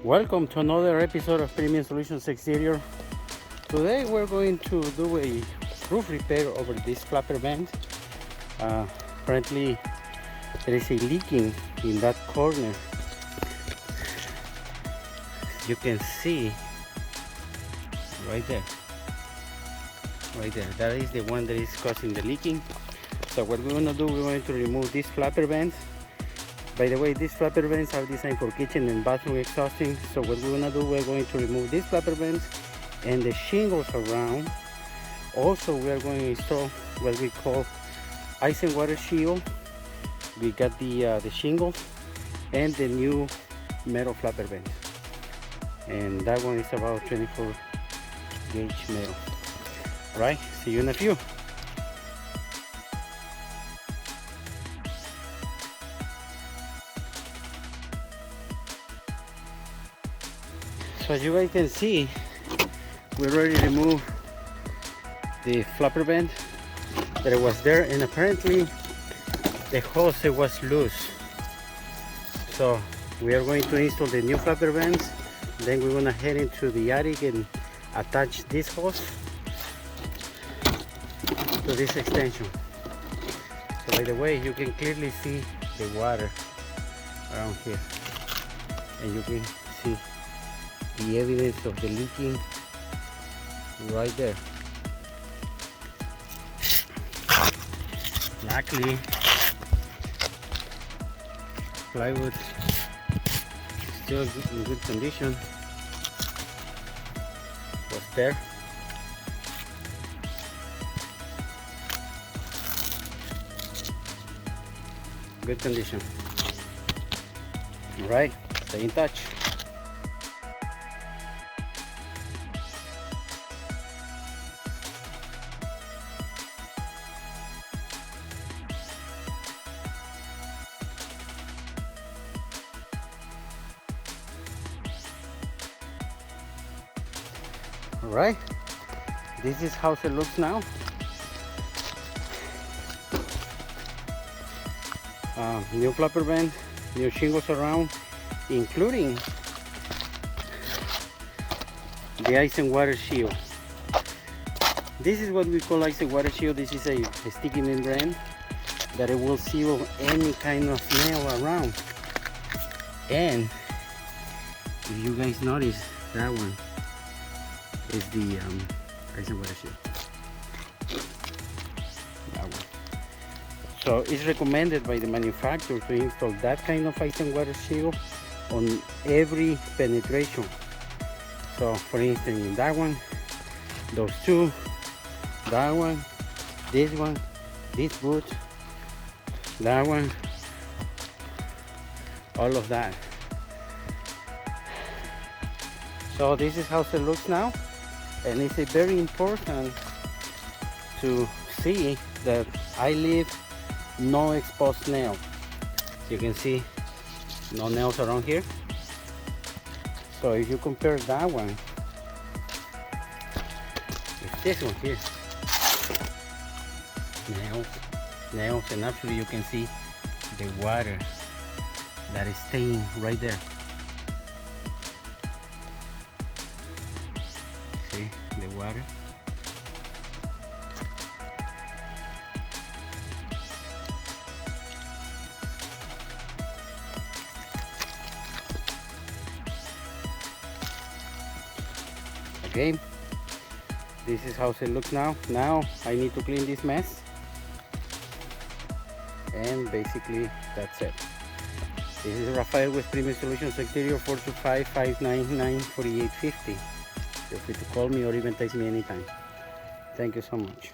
Welcome to another episode of Premium Solutions Exterior. Today we're going to do a roof repair over this flapper vent. Apparently there is a leaking in that corner. You can see right there. That is the one that is causing the leaking. So what we're going to do, we're going to remove these flapper vents. By the way, these flapper vents are designed for kitchen and bathroom exhausting. So what we're going to do, we're going to remove these flapper vents and the shingles around. Also, we are going to install what we call ice and water shield. We got the shingles and the new metal flapper vents. And that one is about 24 gauge metal. All right, see you in a few. So as you guys can see, we already removed the flapper vent that was there, and apparently the hose was loose. So we are going to install the new flapper vents. Then we're going to head into the attic and attach this hose to this extension. So by the way, you can clearly see the water around here, and you can see the evidence of the leaking right there. Luckily, plywood still in good condition. Was there. Good condition. All right, stay in touch. All right, this is how it looks now. New flapper vent, new shingles around, including the ice and water shield. This is what we call ice and water shield. This is a sticky membrane that it will seal any kind of nail around. And if you guys notice, that one is the ice and water shield. That one. So it's recommended by the manufacturer to install that kind of ice and water shield on every penetration. So for instance, in that one, those two, that one, this boot, that one, all of that. So this is how it looks now. And it's very important to see that I leave no exposed nail. You can see no nails around here. So if you compare that one with this one here, nails, and actually you can see the water that is staying right there. See the water. Okay, this is how it looks now. Now I need to clean this mess, and basically that's it. This is Rafael with Premium Solutions Exterior, 425-599-4850. Feel free to call me or even text me anytime. Thank you so much.